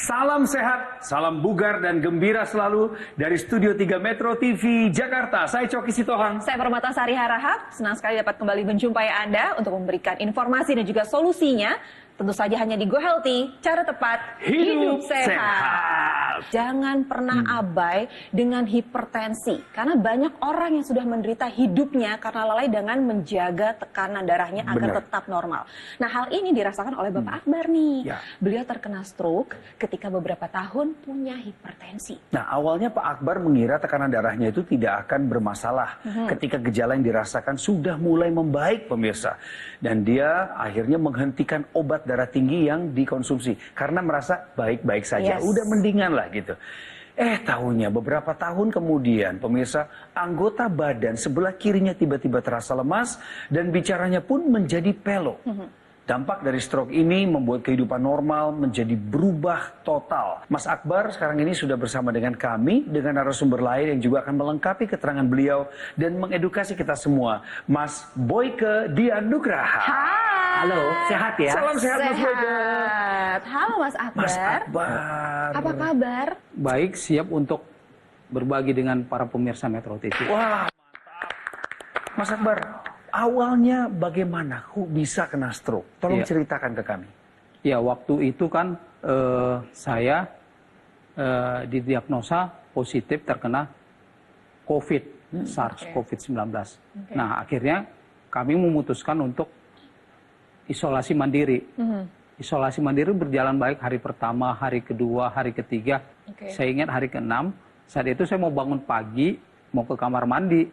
Salam sehat, salam bugar dan gembira selalu dari Studio 3 Metro TV Jakarta. Saya Coki Sitohang. Saya Permatasari Harahap, senang sekali dapat kembali menjumpai Anda untuk memberikan informasi dan juga solusinya. Tentu saja hanya di Go Healthy, cara tepat, hidup sehat. Jangan pernah abai dengan hipertensi, karena banyak orang yang sudah menderita hidupnya karena lalai dengan menjaga tekanan darahnya agar tetap normal. Nah, hal ini dirasakan oleh Bapak Akbar nih. Ya. Beliau terkena stroke ketika beberapa tahun punya hipertensi. Nah, awalnya Pak Akbar mengira tekanan darahnya itu tidak akan bermasalah ketika gejala yang dirasakan sudah mulai membaik, pemirsa. Dan dia akhirnya menghentikan obat darah tinggi yang dikonsumsi karena merasa baik-baik saja, udah mendingan lah gitu. Tahunya beberapa tahun kemudian, pemirsa, anggota badan sebelah kirinya tiba-tiba terasa lemas dan bicaranya pun menjadi pelo. Dampak dari stroke ini membuat kehidupan normal menjadi berubah total. Mas Akbar sekarang ini sudah bersama dengan kami, dengan narasumber lain yang juga akan melengkapi keterangan beliau dan mengedukasi kita semua. Mas Boyke Dianugraha. Halo, sehat ya? Salam sehat, Mas Boyke. Halo Mas Akbar. Mas Akbar. Apa kabar? Baik, siap untuk berbagi dengan para pemirsa Metro TV. Wah, mantap. Mas Akbar, awalnya bagaimana kok bisa kena stroke? Tolong ceritakan ke kami. Ya, waktu itu kan saya didiagnosa positif terkena COVID, SARS-CoV-19. Nah, akhirnya kami memutuskan untuk isolasi mandiri. Isolasi mandiri berjalan baik hari pertama, hari kedua, hari ketiga. Saya ingat hari ke-6, saat itu saya mau bangun pagi, mau ke kamar mandi.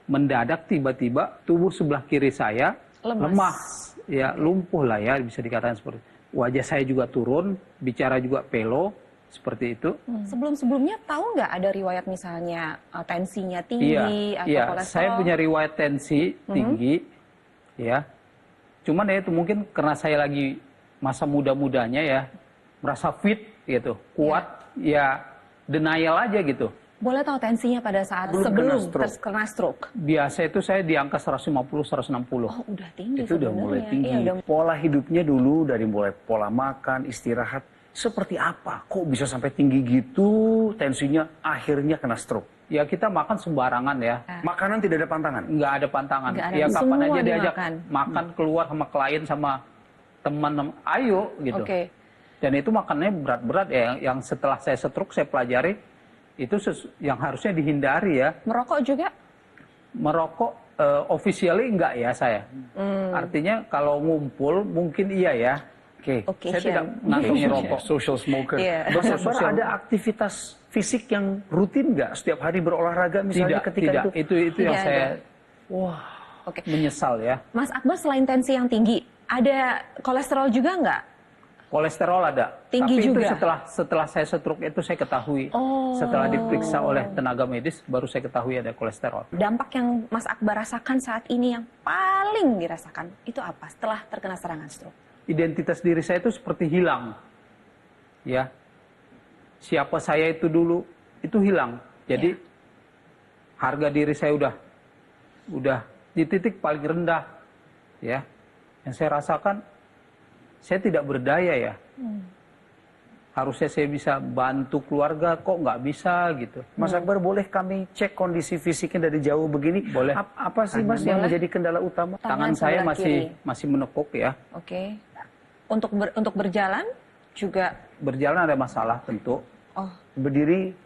Mendadak tiba-tiba tubuh sebelah kiri saya lemas. Ya, lumpuh lah ya, bisa dikatakan seperti itu. Wajah saya juga turun, bicara juga pelo, seperti itu. Sebelum-sebelumnya tahu nggak ada riwayat misalnya tensinya tinggi atau kolesterol? Saya punya riwayat tensi tinggi, ya. Cuman ya itu mungkin karena saya lagi masa muda-mudanya ya, merasa fit gitu, kuat, ya denial aja gitu. Boleh tahu tensinya pada saat sebelum terkena stroke? Biasa itu saya di angka 150-160. Oh, udah tinggi. Itu udah mulai tinggi. Pola hidupnya dulu dari mulai pola makan, istirahat, seperti apa? Kok bisa sampai tinggi gitu, tensinya akhirnya kena stroke? Ya kita makan sembarangan ya. Makanan tidak ada pantangan? Nggak ada pantangan. Ya kapan aja diajak makan keluar sama klien sama teman, ayo gitu. Dan itu makannya berat-berat ya. Yang setelah saya stroke saya pelajari, itu yang harusnya dihindari ya. Merokok juga? Merokok officially enggak ya saya. Artinya kalau ngumpul mungkin iya ya. Saya tidak menganggapnya rokok. Social smoker. Mas Akbar, ada aktivitas fisik yang rutin nggak? Setiap hari berolahraga misalnya ketika itu yang saya menyesal ya. Mas Akbar, selain tensi yang tinggi, ada kolesterol juga nggak? Kolesterol ada. Tinggi tapi juga? Itu setelah saya stroke itu saya ketahui. Setelah diperiksa oleh tenaga medis, baru saya ketahui ada kolesterol. Dampak yang Mas Akbar rasakan saat ini yang paling dirasakan, itu apa setelah terkena serangan stroke? Identitas diri saya itu seperti hilang. Ya. Siapa saya itu dulu, itu hilang. Jadi harga diri saya udah di titik paling rendah. Ya. Yang saya rasakan, saya tidak berdaya ya. Harusnya saya bisa bantu keluarga, kok nggak bisa gitu. Mas Akbar, boleh kami cek kondisi fisiknya dari jauh begini? Boleh. Apa sih Mas yang menjadi kendala utama? Tangan saya masih menekuk ya. Untuk berjalan juga? Berjalan ada masalah tentu. Berdiri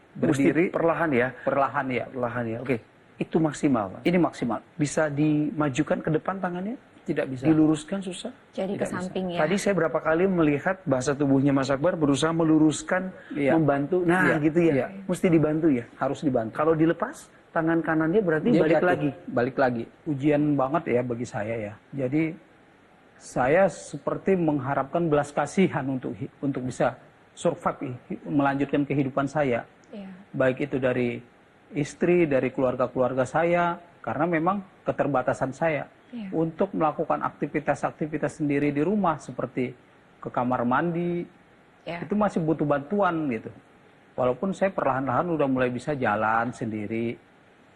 perlahan ya? Perlahan ya. Oke. Itu maksimal, Pak? Ini maksimal. Bisa dimajukan ke depan tangannya? Tidak bisa. Diluruskan susah? Jadi ke samping ya? Tadi saya berapa kali melihat bahasa tubuhnya Mas Akbar berusaha meluruskan, membantu. Nah gitu ya? Mesti dibantu ya? Harus dibantu. Kalau dilepas, tangan kanannya berarti balik lagi? Balik lagi. Ujian banget ya bagi saya ya. Jadi saya seperti mengharapkan belas kasihan untuk bisa survive, melanjutkan kehidupan saya. Baik itu dari istri, dari keluarga-keluarga saya, karena memang keterbatasan saya. Untuk melakukan aktivitas-aktivitas sendiri di rumah, seperti ke kamar mandi, itu masih butuh bantuan gitu. Walaupun saya perlahan-lahan udah mulai bisa jalan sendiri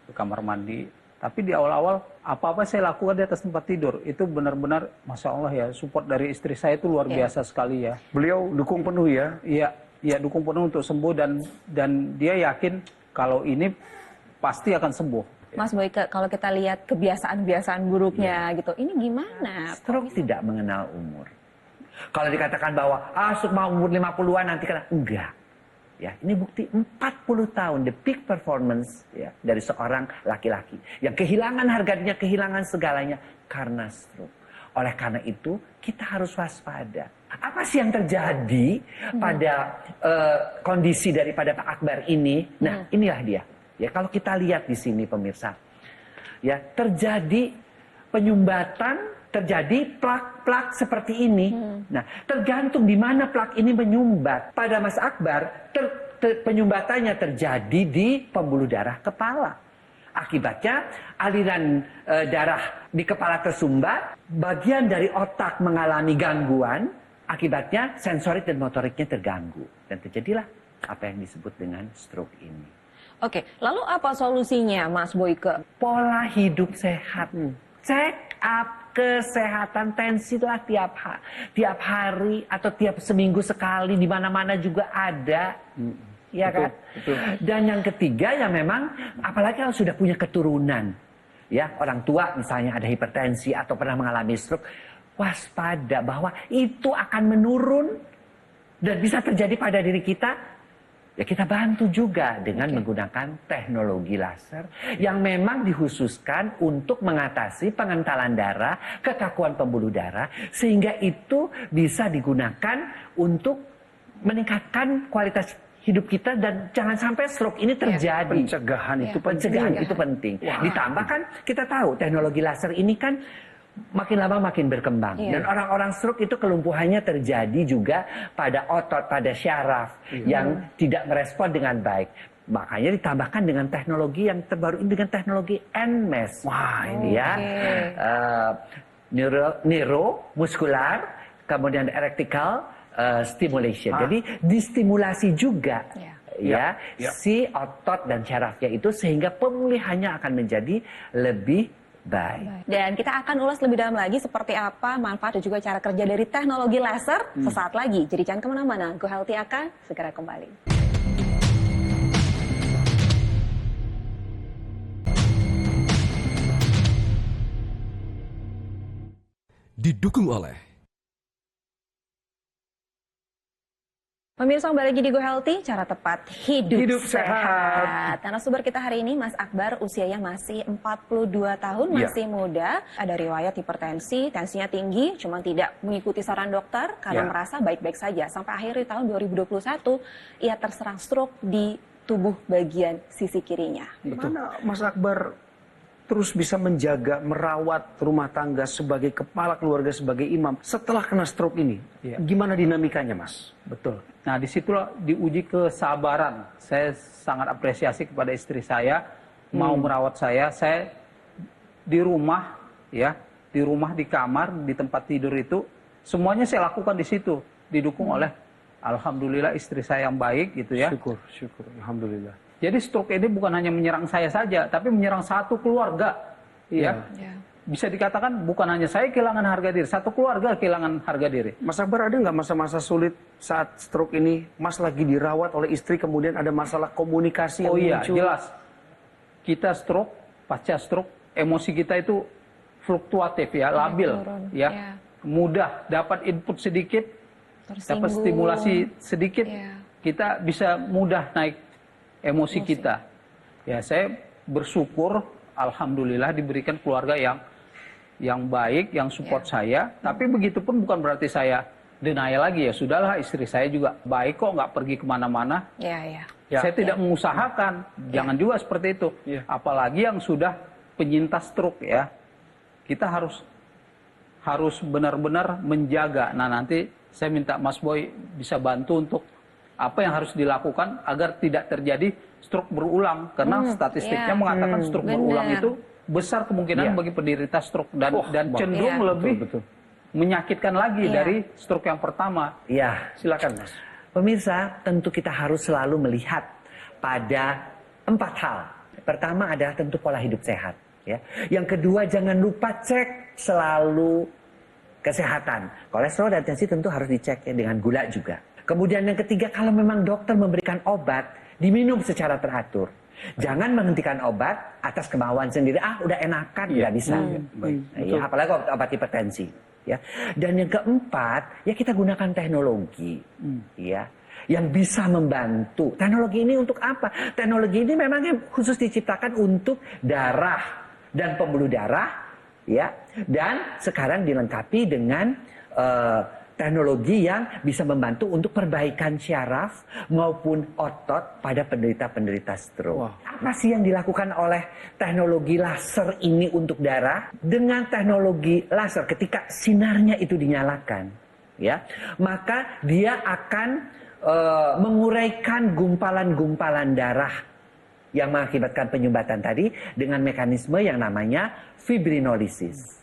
ke kamar mandi. Tapi di awal-awal, apa-apa saya lakukan di atas tempat tidur. Itu benar-benar, Masya Allah ya, support dari istri saya itu luar biasa sekali ya. Beliau dukung penuh ya? Iya, Ya, dukung penuh untuk sembuh dan dia yakin kalau ini pasti akan sembuh. Mas Boyke, kalau kita lihat kebiasaan-kebiasaan buruknya gitu, ini gimana? Stroke tidak mengenal umur. Kalau dikatakan bahwa mau umur 50-an nanti kena, enggak. Ya, ini bukti 40 tahun the peak performance ya dari seorang laki-laki yang kehilangan harganya, kehilangan segalanya karena stroke. Oleh karena itu, kita harus waspada. Apa sih yang terjadi pada kondisi daripada Pak Akbar ini? Nah, inilah dia. Ya, kalau kita lihat di sini pemirsa, ya terjadi penyumbatan, terjadi plak-plak seperti ini. Nah, tergantung di mana plak ini menyumbat. Pada Mas Akbar, penyumbatannya terjadi di pembuluh darah kepala. Akibatnya aliran darah di kepala tersumbat, bagian dari otak mengalami gangguan, akibatnya sensorik dan motoriknya terganggu. Dan terjadilah apa yang disebut dengan stroke ini. Oke, lalu apa solusinya Mas Boyke? Pola hidup sehat. Check up kesehatan tensi lah tiap hari atau tiap seminggu sekali, di mana-mana juga ada. Ya kan? Betul. Dan yang ketiga ya memang apalagi kalau sudah punya keturunan. Ya, orang tua misalnya ada hipertensi atau pernah mengalami stroke, waspada bahwa itu akan menurun dan bisa terjadi pada diri kita. Ya, kita bantu juga dengan menggunakan teknologi laser yang memang dikhususkan untuk mengatasi pengentalan darah, kekakuan pembuluh darah, sehingga itu bisa digunakan untuk meningkatkan kualitas hidup kita dan jangan sampai stroke ini terjadi. Pencegahan itu penting. Pencegahan itu penting. Wah. Ditambah kan kita tahu teknologi laser ini kan makin lama makin berkembang. Dan orang-orang stroke itu kelumpuhannya terjadi juga pada otot, pada syaraf yang tidak merespon dengan baik. Makanya ditambahkan dengan teknologi yang terbaru ini, dengan teknologi NMES. Wah, ini ya. Neuromuskular, kemudian electrical stimulation. Jadi distimulasi juga ya si otot dan syarafnya itu, sehingga pemulihannya akan menjadi lebih baik. Dan kita akan ulas lebih dalam lagi seperti apa manfaat dan juga cara kerja dari teknologi laser sesaat lagi. Jadi jangan kemana-mana, Go Healthy akan segera kembali. Didukung oleh Pemirsa, kembali lagi di Go Healthy, cara tepat hidup sehat. Narasumber kita hari ini Mas Akbar, usianya masih 42 tahun, masih muda, ada riwayat hipertensi, tensinya tinggi, cuma tidak mengikuti saran dokter karena merasa baik-baik saja. Sampai akhir di tahun 2021, ia terserang stroke di tubuh bagian sisi kirinya. Gimana Mas Akbar terus bisa menjaga, merawat rumah tangga sebagai kepala keluarga, sebagai imam setelah kena stroke ini? Gimana dinamikanya, Mas? Betul. Nah, disitulah diuji kesabaran. Saya sangat apresiasi kepada istri saya, mau merawat saya. Saya di rumah, ya, di rumah, di kamar, di tempat tidur itu, semuanya saya lakukan di situ, didukung oleh, alhamdulillah, istri saya yang baik, gitu ya. Syukur, alhamdulillah. Jadi stroke ini bukan hanya menyerang saya saja, tapi menyerang satu keluarga, ya. Bisa dikatakan bukan hanya saya kehilangan harga diri, satu keluarga kehilangan harga diri. Mas Akbar, ada nggak masa-masa sulit saat stroke ini? Mas lagi dirawat oleh istri, kemudian ada masalah komunikasi yang muncul? Jelas. Kita stroke, pasca stroke, emosi kita itu fluktuatif ya, labil, ya. Mudah dapat input sedikit, dapat stimulasi sedikit, kita bisa mudah naik emosi kita. Ya, saya bersyukur, alhamdulillah diberikan keluarga yang baik, yang support saya. Tapi begitu pun bukan berarti saya denial lagi, ya sudahlah, istri saya juga baik kok, nggak pergi kemana-mana. Saya tidak mengusahakan, jangan juga seperti itu. Apalagi yang sudah penyintas stroke, ya. Kita harus benar-benar menjaga. Nah, nanti saya minta Mas Boy bisa bantu untuk apa yang harus dilakukan agar tidak terjadi stroke berulang. Karena statistiknya mengatakan stroke berulang itu besar kemungkinan bagi penderita stroke dan cenderung lebih menyakitkan lagi dari stroke yang pertama. Ya, silakan Mas. Pemirsa, tentu kita harus selalu melihat pada 4 hal. Pertama adalah tentu pola hidup sehat. Ya. Yang kedua, jangan lupa cek selalu kesehatan. Kolesterol dan tensi tentu harus dicek ya, dengan gula juga. Kemudian yang ketiga, kalau memang dokter memberikan obat, diminum secara teratur. Jangan menghentikan obat atas kemauan sendiri. Udah enakan, nggak bisa. Ya, apalagi obat hipertensi. Ya. Dan yang keempat, ya kita gunakan teknologi. Ya. Yang bisa membantu. Teknologi ini untuk apa? Teknologi ini memang khusus diciptakan untuk darah dan pembuluh darah. Ya. Dan sekarang dilengkapi dengan teknologi yang bisa membantu untuk perbaikan syaraf maupun otot pada penderita-penderita stroke. Apa sih yang dilakukan oleh teknologi laser ini untuk darah? Dengan teknologi laser, ketika sinarnya itu dinyalakan, ya, maka dia akan menguraikan gumpalan-gumpalan darah yang mengakibatkan penyumbatan tadi dengan mekanisme yang namanya fibrinolisis.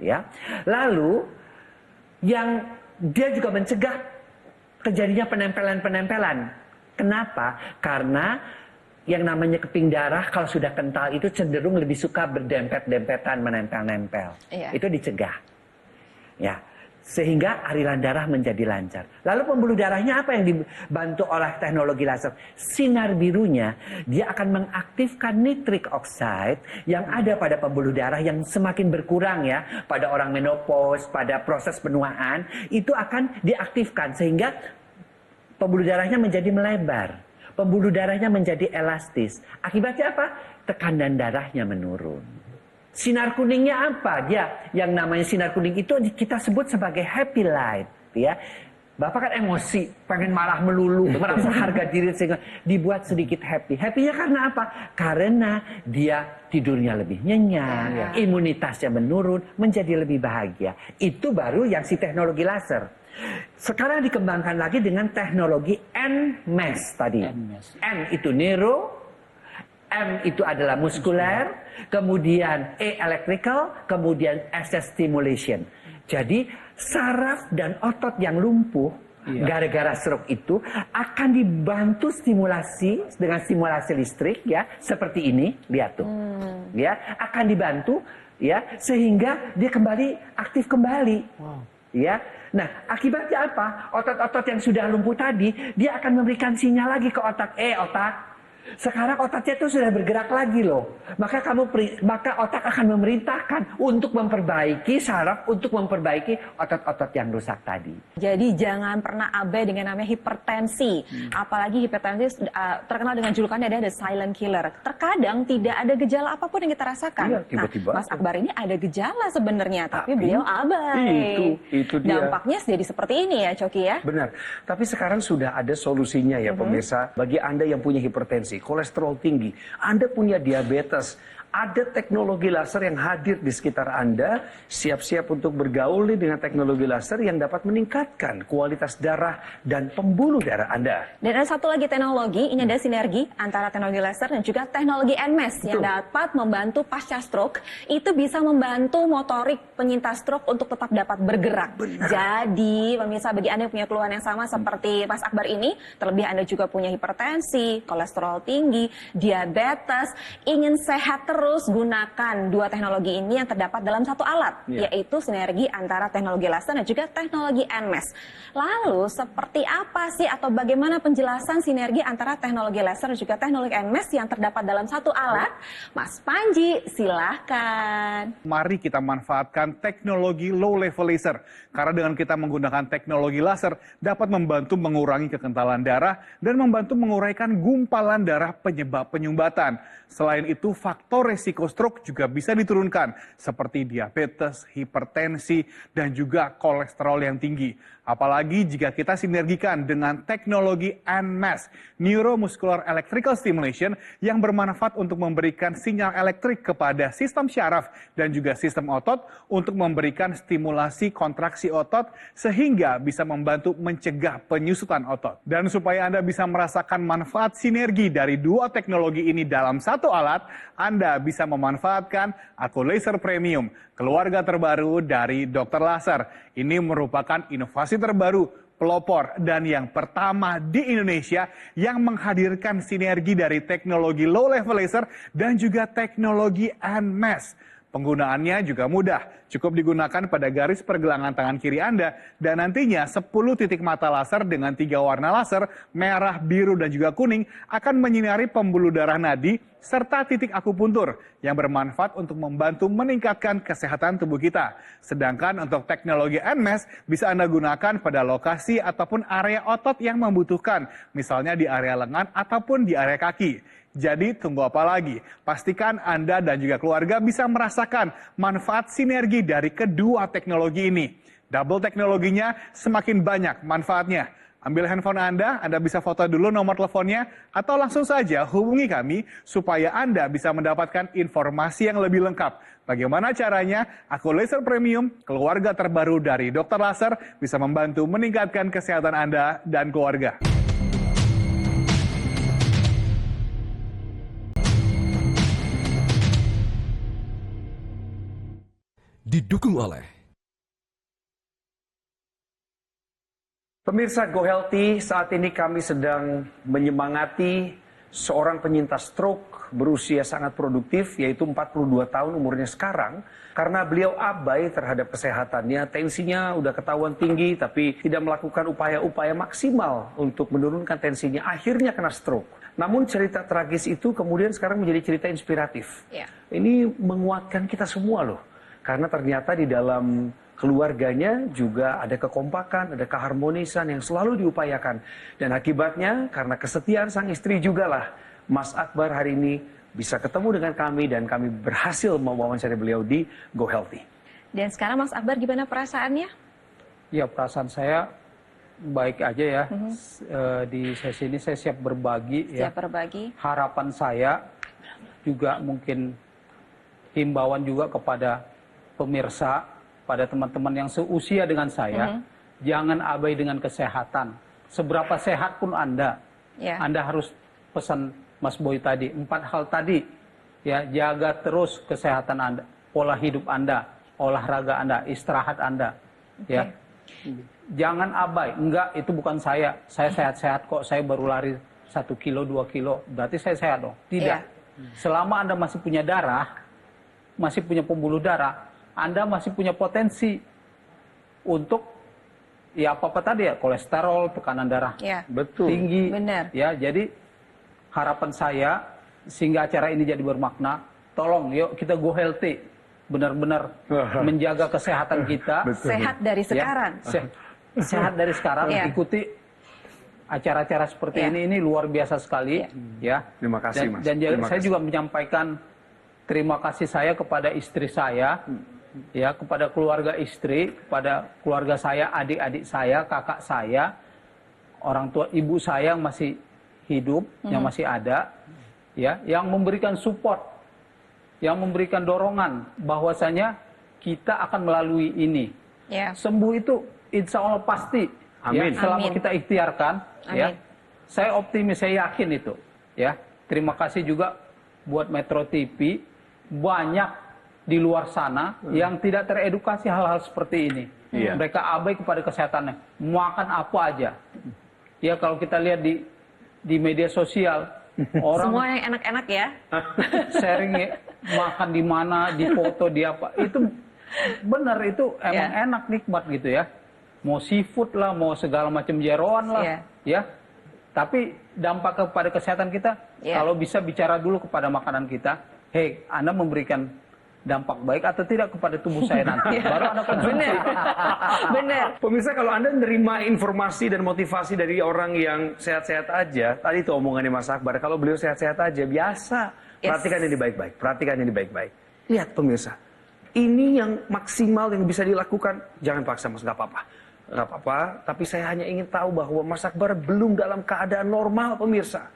Ya, lalu yang dia juga mencegah terjadinya penempelan-penempelan. Kenapa? Karena yang namanya keping darah kalau sudah kental itu cenderung lebih suka berdempet-dempetan, menempel-nempel. Itu dicegah. Ya. Sehingga aliran darah menjadi lancar. Lalu pembuluh darahnya apa yang dibantu oleh teknologi laser? Sinar birunya, dia akan mengaktifkan nitric oxide yang ada pada pembuluh darah yang semakin berkurang ya. Pada orang menopause, pada proses penuaan, itu akan diaktifkan sehingga pembuluh darahnya menjadi melebar. Pembuluh darahnya menjadi elastis. Akibatnya apa? Tekanan darahnya menurun. Sinar kuningnya apa? Dia yang namanya sinar kuning itu kita sebut sebagai happy light, ya. Bapak kan emosi, pengen marah melulu, merasa harga diri sehingga dibuat sedikit happy. Happy-nya karena apa? Karena dia tidurnya lebih nyenyak, imunitasnya menurun, menjadi lebih bahagia. Itu baru yang si teknologi laser. Sekarang dikembangkan lagi dengan teknologi NMES tadi. N itu neuro, M itu adalah muskuler, kemudian E electrical, kemudian S stimulation. Jadi saraf dan otot yang lumpuh gara-gara stroke itu akan dibantu stimulasi dengan stimulasi listrik ya, seperti ini, lihat tuh. Ya, akan dibantu ya sehingga dia kembali aktif kembali. Ya. Nah, akibatnya apa? Otot-otot yang sudah lumpuh tadi, dia akan memberikan sinyal lagi ke otak. Otak, sekarang otaknya itu sudah bergerak lagi loh. Maka otak akan memerintahkan untuk memperbaiki saraf, untuk memperbaiki otot-otot yang rusak tadi. Jadi jangan pernah abai dengan namanya hipertensi. Apalagi hipertensi terkenal dengan julukannya adalah the silent killer. Terkadang tidak ada gejala apapun yang kita rasakan. Tiba-tiba. Mas Akbar ini ada gejala sebenarnya, tapi beliau abai. Itu dia. Dampaknya jadi seperti ini ya, Coki ya. Benar. Tapi sekarang sudah ada solusinya ya pemirsa. Bagi Anda yang punya hipertensi, kolesterol tinggi, Anda punya diabetes, ada teknologi laser yang hadir di sekitar Anda, siap-siap untuk bergaul dengan teknologi laser yang dapat meningkatkan kualitas darah dan pembuluh darah Anda. Dan ada satu lagi teknologi, ini ada sinergi antara teknologi laser dan juga teknologi NMES yang dapat membantu pasca stroke, itu bisa membantu motorik penyintas stroke untuk tetap dapat bergerak. Jadi, pemirsa, bagi Anda yang punya keluhan yang sama seperti Mas Akbar ini, terlebih Anda juga punya hipertensi, kolesterol tinggi, diabetes, ingin sehat terus, gunakan dua teknologi ini yang terdapat dalam satu alat, yaitu sinergi antara teknologi laser dan juga teknologi NMES. Lalu, seperti apa sih atau bagaimana penjelasan sinergi antara teknologi laser dan juga teknologi NMES yang terdapat dalam satu alat? Mas Panji, silahkan. Mari kita manfaatkan teknologi low level laser. Karena dengan kita menggunakan teknologi laser dapat membantu mengurangi kekentalan darah dan membantu menguraikan gumpalan darah penyebab penyumbatan. Selain itu, faktor resiko stroke juga bisa diturunkan seperti diabetes, hipertensi, dan juga kolesterol yang tinggi. Apalagi jika kita sinergikan dengan teknologi NMES, Neuromuscular Electrical Stimulation, yang bermanfaat untuk memberikan sinyal elektrik kepada sistem syaraf dan juga sistem otot untuk memberikan stimulasi kontraksi otot sehingga bisa membantu mencegah penyusutan otot. Dan supaya Anda bisa merasakan manfaat sinergi dari dua teknologi ini dalam satu alat, Anda bisa memanfaatkan Aku Laser Premium, keluarga terbaru dari Dr. Laser. Ini merupakan inovasi terbaru, pelopor, dan yang pertama di Indonesia yang menghadirkan sinergi dari teknologi low level laser dan juga teknologi NMES. Penggunaannya juga mudah, cukup digunakan pada garis pergelangan tangan kiri Anda dan nantinya 10 titik mata laser dengan 3 warna laser, merah, biru, dan juga kuning akan menyinari pembuluh darah nadi serta titik akupuntur yang bermanfaat untuk membantu meningkatkan kesehatan tubuh kita. Sedangkan untuk teknologi NMAS bisa Anda gunakan pada lokasi ataupun area otot yang membutuhkan, misalnya di area lengan ataupun di area kaki. Jadi tunggu apa lagi? Pastikan Anda dan juga keluarga bisa merasakan manfaat sinergi dari kedua teknologi ini. Double teknologinya semakin banyak manfaatnya. Ambil handphone Anda bisa foto dulu nomor teleponnya, atau langsung saja hubungi kami supaya Anda bisa mendapatkan informasi yang lebih lengkap. Bagaimana caranya? Aku Laser Premium, keluarga terbaru dari Dokter Laser, bisa membantu meningkatkan kesehatan Anda dan keluarga. Didukung oleh Pemirsa Go Healthy, saat ini kami sedang menyemangati seorang penyintas stroke berusia sangat produktif, yaitu 42 tahun umurnya sekarang. Karena beliau abai terhadap kesehatannya, tensinya udah ketahuan tinggi, tapi tidak melakukan upaya-upaya maksimal untuk menurunkan tensinya, akhirnya kena stroke. Namun cerita tragis itu kemudian sekarang menjadi cerita inspiratif. Ini menguatkan kita semua loh. Karena ternyata di dalam keluarganya juga ada kekompakan, ada keharmonisan yang selalu diupayakan. Dan akibatnya karena kesetiaan sang istri jugalah Mas Akbar hari ini bisa ketemu dengan kami dan kami berhasil mewawancari beliau di Go Healthy. Dan sekarang Mas Akbar gimana perasaannya? Ya, perasaan saya baik aja ya. Di sesi ini saya siap berbagi. Siap berbagi. Harapan saya juga mungkin himbauan juga kepada pemirsa, pada teman-teman yang seusia dengan saya, jangan abai dengan kesehatan. Seberapa sehat pun Anda, Anda harus pesan Mas Boy tadi, 4 hal tadi. Ya, jaga terus kesehatan Anda, pola hidup Anda, olahraga Anda, istirahat Anda. Ya. Jangan abai, enggak itu bukan saya sehat-sehat kok, saya baru lari 1 kilo, 2 kilo, berarti saya sehat dong. Tidak. Selama Anda masih punya darah, masih punya pembuluh darah, Anda masih punya potensi untuk ya apa-apa tadi ya, kolesterol, tekanan darah tinggi. Benar. Ya, jadi harapan saya sehingga acara ini jadi bermakna, tolong yuk kita go healthy. Benar-benar menjaga kesehatan kita. Sehat dari sekarang. Ya, sehat dari sekarang, ikuti acara-acara seperti ini luar biasa sekali. Ya. Terima kasih, Mas. Dan saya juga menyampaikan terima kasih saya kepada istri saya, ya, kepada keluarga istri, kepada keluarga saya, adik-adik saya, kakak saya, orang tua ibu saya yang masih hidup, yang masih ada, ya, yang memberikan support, yang memberikan dorongan bahwasanya kita akan melalui ini. Sembuh itu insya Allah pasti. Amin. Ya, selama kita ikhtiarkan, ya, saya optimis, saya yakin itu. Ya, terima kasih juga buat Metro TV. Banyak di luar sana yang tidak teredukasi hal-hal seperti ini. Mereka abai kepada kesehatannya, makan apa aja. Ya, kalau kita lihat di media sosial, orang semua yang enak-enak ya. Sharing makan di mana, di foto, di apa. Itu benar, itu emang enak, nikmat gitu ya. Mau seafood lah, mau segala macam jeroan lah, ya. Tapi dampak kepada kesehatan kita, kalau bisa bicara dulu kepada makanan kita. Hei, Anda memberikan dampak baik atau tidak kepada tubuh saya nanti? Baru Anda konsumsi. Benar. Pemirsa, kalau Anda menerima informasi dan motivasi dari orang yang sehat-sehat aja, tadi itu omongannya Mas Akbar, kalau beliau sehat-sehat aja, biasa. Perhatikan ini baik-baik, perhatikan ini baik-baik. Lihat pemirsa, ini yang maksimal yang bisa dilakukan. Jangan paksa Mas, nggak apa-apa. Nggak apa-apa, tapi saya hanya ingin tahu bahwa Mas Akbar belum dalam keadaan normal, pemirsa.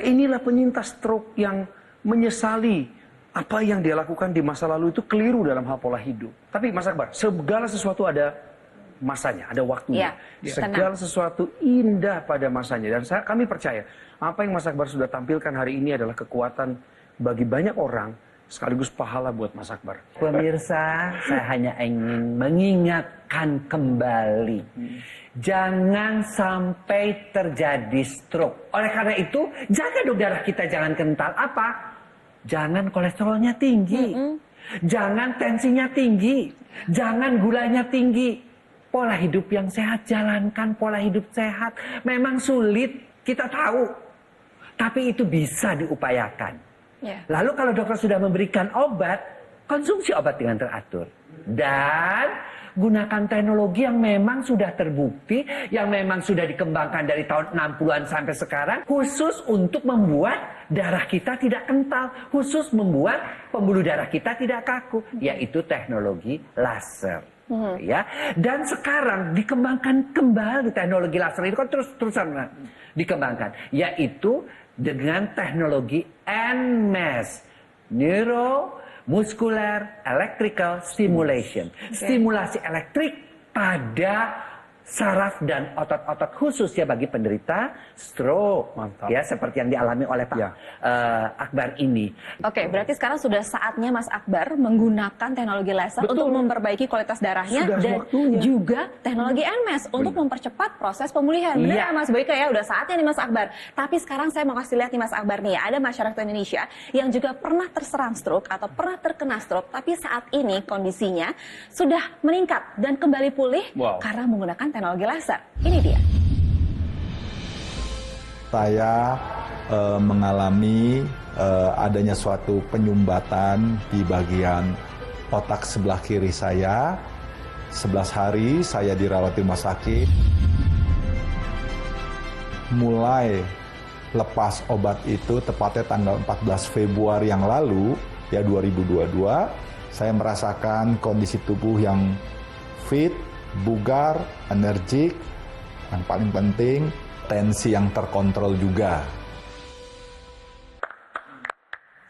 Inilah penyintas stroke yang menyesali apa yang dia lakukan di masa lalu itu keliru dalam hal pola hidup. Tapi Mas Akbar, segala sesuatu ada masanya, ada waktunya. Segala sesuatu indah pada masanya. Dan kami percaya, apa yang Mas Akbar sudah tampilkan hari ini adalah kekuatan bagi banyak orang, sekaligus pahala buat Mas Akbar. Pemirsa, saya hanya ingin mengingatkan kembali. Jangan sampai terjadi stroke. Oleh karena itu, jaga dong darah kita jangan kental. Apa? Jangan kolesterolnya tinggi. Jangan tensinya tinggi, jangan gulanya tinggi. Pola hidup yang sehat, jalankan pola hidup sehat. Memang sulit, kita tahu. Tapi itu bisa diupayakan. Lalu kalau dokter sudah memberikan obat, konsumsi obat dengan teratur. Dan gunakan teknologi yang memang sudah terbukti, yang memang sudah dikembangkan dari tahun 60-an sampai sekarang, khusus untuk membuat darah kita tidak kental, khusus membuat pembuluh darah kita tidak kaku, yaitu teknologi laser. Ya, dan sekarang dikembangkan kembali teknologi laser itu kan terus-terusan dikembangkan, yaitu dengan teknologi NMES, Neuromuscular Electrical Stimulation, stimulasi elektrik pada saraf dan otot-otot khusus ya bagi penderita stroke. Mantap. Ya, seperti yang dialami oleh Pak Akbar ini. Oke, berarti sekarang sudah saatnya Mas Akbar menggunakan teknologi laser untuk memperbaiki kualitas darahnya dan juga teknologi NMES untuk mempercepat proses pemulihan. Benar Mas Boyke ya, udah saatnya nih Mas Akbar. Tapi sekarang saya mau kasih lihat nih Mas Akbar nih, ada masyarakat Indonesia yang juga pernah terserang stroke atau pernah terkena stroke, tapi saat ini kondisinya sudah meningkat dan kembali pulih karena menggunakan teknologi laser. Ini dia. Saya mengalami adanya suatu penyumbatan di bagian otak sebelah kiri saya. 11 hari saya dirawat di rumah sakit. Mulai lepas obat itu tepatnya tanggal 14 Februari yang lalu, ya 2022, saya merasakan kondisi tubuh yang fit, bugar, energik, yang paling penting tensi yang terkontrol juga.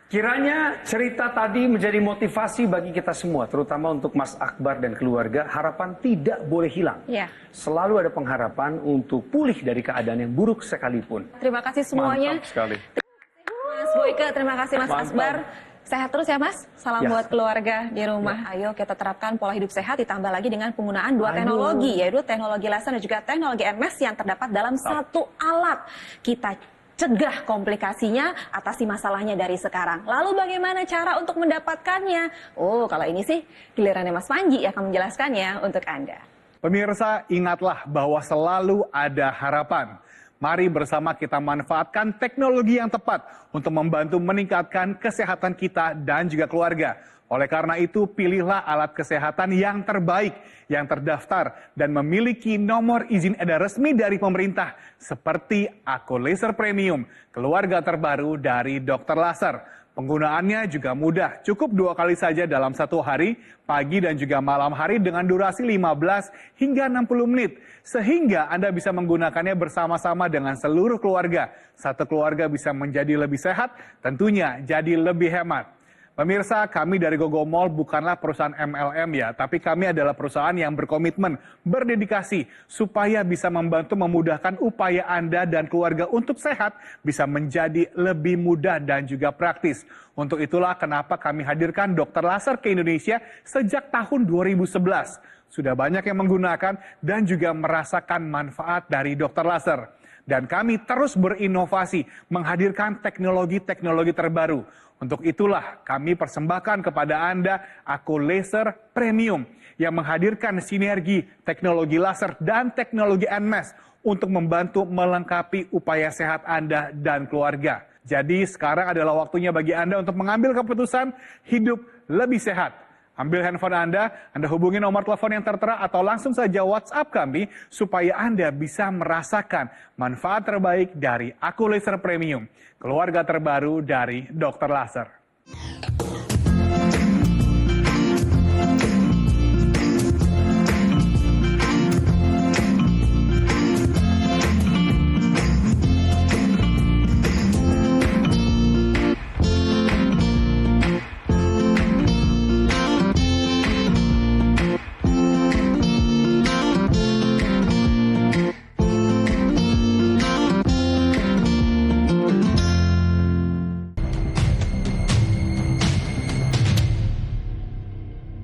Kiranya cerita tadi menjadi motivasi bagi kita semua, terutama untuk Mas Akbar dan keluarga. Harapan tidak boleh hilang. Selalu ada pengharapan untuk pulih dari keadaan yang buruk sekalipun. Terima kasih semuanya. Mantap sekali. Mas Boyke, terima kasih Mas Akbar. Sehat terus ya Mas, salam buat keluarga di rumah. Ayo kita terapkan pola hidup sehat ditambah lagi dengan penggunaan dua teknologi, yaitu teknologi laser dan juga teknologi NMES yang terdapat dalam satu alat. Kita cegah komplikasinya, atasi masalahnya dari sekarang. Lalu bagaimana cara untuk mendapatkannya? Oh, kalau ini sih gilirannya Mas Panji akan menjelaskannya untuk Anda. Pemirsa, ingatlah bahwa selalu ada harapan. Mari bersama kita manfaatkan teknologi yang tepat untuk membantu meningkatkan kesehatan kita dan juga keluarga. Oleh karena itu, pilihlah alat kesehatan yang terbaik, yang terdaftar, dan memiliki nomor izin edar resmi dari pemerintah, seperti Aku Laser Premium, keluarga terbaru dari Dr. Laser. Penggunaannya juga mudah, cukup 2 kali saja dalam 1 hari, pagi dan juga malam hari dengan durasi 15 hingga 60 menit. Sehingga Anda bisa menggunakannya bersama-sama dengan seluruh keluarga. Satu keluarga bisa menjadi lebih sehat, tentunya jadi lebih hemat. Pemirsa, kami dari Gogomall bukanlah perusahaan MLM ya, tapi kami adalah perusahaan yang berkomitmen, berdedikasi, supaya bisa membantu memudahkan upaya Anda dan keluarga untuk sehat, bisa menjadi lebih mudah dan juga praktis. Untuk itulah kenapa kami hadirkan Dr. Laser ke Indonesia sejak tahun 2011. Sudah banyak yang menggunakan dan juga merasakan manfaat dari Dr. Laser. Dan kami terus berinovasi, menghadirkan teknologi-teknologi terbaru. Untuk itulah kami persembahkan kepada Anda Aku Laser Premium yang menghadirkan sinergi teknologi laser dan teknologi NMES untuk membantu melengkapi upaya sehat Anda dan keluarga. Jadi sekarang adalah waktunya bagi Anda untuk mengambil keputusan hidup lebih sehat. Ambil handphone Anda hubungi nomor telepon yang tertera atau langsung saja WhatsApp kami supaya Anda bisa merasakan manfaat terbaik dari Aku Laser Premium, keluarga terbaru dari Dr. Laser.